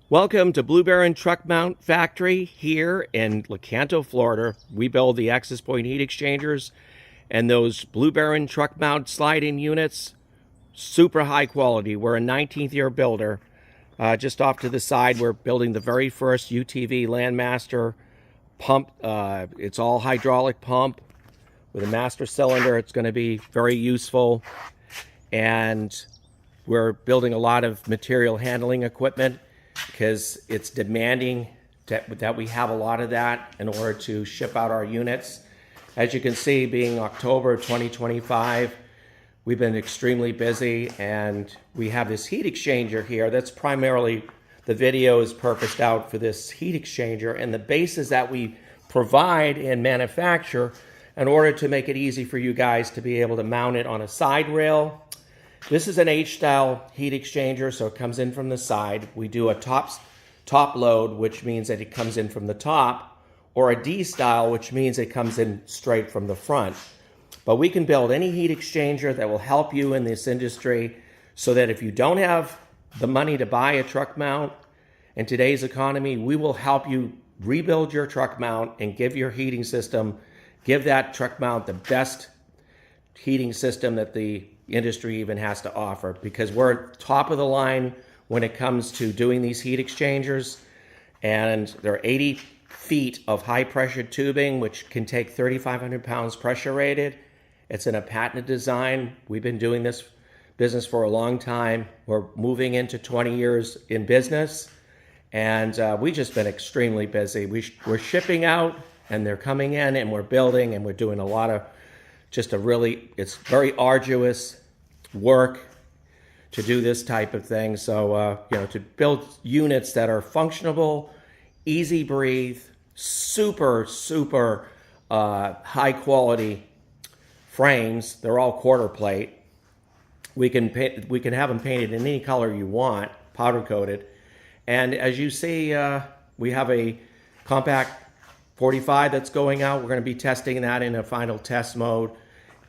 Welcome to Blue Baron Truck Mount Factory here in Lecanto, Florida. We build the access point heat exchangers and those Blue Baron truck mount slide-in units. Super high quality. We're a 19th year builder. Just off to the side, we're building the very first UTV Landmaster pump. It's all hydraulic pump with a master cylinder. It's going to be very useful. And we're building a lot of material handling equipment because it's demanding that we have a lot of that in order to ship out our units. As you can see, being October 2025, we've been extremely busy, and we have this heat exchanger here. That's primarily, the video is purposed out for this heat exchanger and the bases that we provide and manufacture in order to make it easy for you guys to be able to mount it on a side rail. This is an H-style heat exchanger, so it comes in from the side. We do a top load, which means that it comes in from the top, or a D-style, which means it comes in straight from the front. But we can build any heat exchanger that will help you in this industry, so that if you don't have the money to buy a truck mount in today's economy, we will help you rebuild your truck mount and give your heating system, give that truck mount the best heating system that the industry even has to offer, because we're top of the line when it comes to doing these heat exchangers. And they're 80 feet of high pressure tubing, which can take 3,500 pounds pressure rated. It's in a patented design. We've been doing this business for a long time. We're moving into 20 years in business, and we've just been extremely busy. We're shipping out, and they're coming in, and we're building, and we're doing a lot of it's very arduous work to do this type of thing. So, to build units that are functional, easy breathe, super high quality frames. They're all quarter plate. We can have them painted in any color you want, powder coated. And as you see, we have a compact 45 that's going out. We're going to be testing that in a final test mode.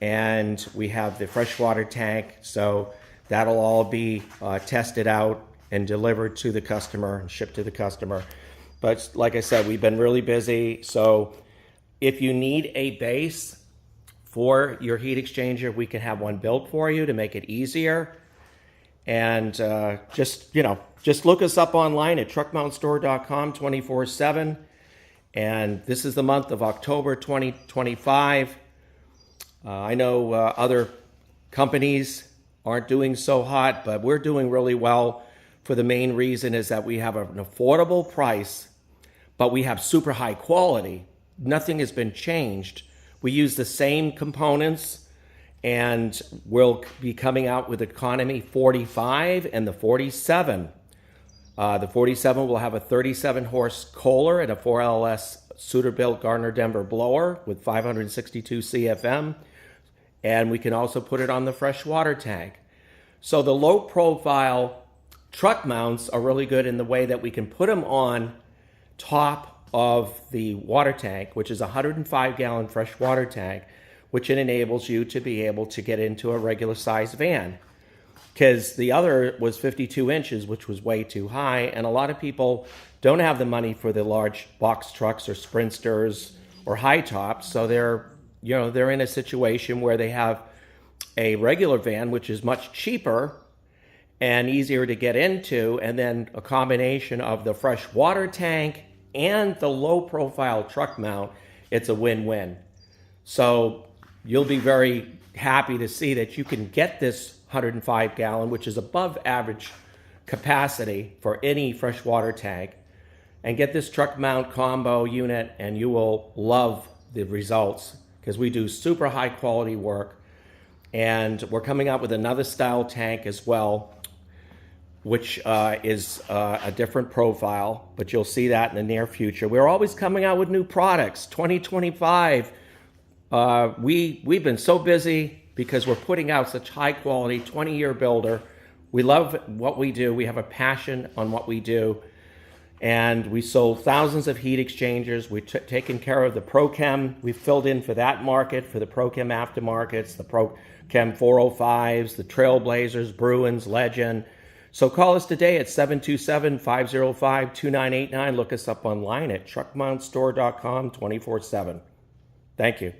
And we have the freshwater tank. So that'll all be tested out and delivered to the customer and shipped to the customer. But like I said, we've been really busy. So if you need a base for your heat exchanger, we can have one built for you to make it easier. And just look us up online at truckmountstore.com 24/7. And this is the month of October 2025. I know other companies aren't doing so hot, but we're doing really well. For the main reason is that we have an affordable price, but we have super high quality. Nothing has been changed. We use the same components, and we'll be coming out with Economy 45 and the 47. The 47 will have a 37 horse Kohler and a 4LS Suterbilt Gardner Denver blower with 562 CFM. And we can also put it on the freshwater tank. So the low profile truck mounts are really good in the way that we can put them on top of the water tank, which is a 105 gallon freshwater tank, which it enables you to be able to get into a regular size van. Because the other was 52 inches, which was way too high. And a lot of people don't have the money for the large box trucks or Sprinters or high tops. So they're in a situation where they have a regular van, which is much cheaper and easier to get into. And then a combination of the fresh water tank and the low profile truck mount, it's a win-win. So you'll be very happy to see that you can get this 105 gallon, which is above average capacity for any freshwater tank, and get this truck mount combo unit, and you will love the results, because we do super high quality work. And we're coming out with another style tank as well, which is a different profile, but you'll see that in the near future. We're always coming out with new products. 2025, we've been so busy because we're putting out such high quality, 20-year builder. We love what we do. We have a passion on what we do. And we sold thousands of heat exchangers. We've taken care of the ProChem. We filled in for that market, for the ProChem aftermarkets, the ProChem 405s, the Trailblazers, Bruins, Legend. So call us today at 727-505-2989. Look us up online at truckmountstore.com 24/7. Thank you.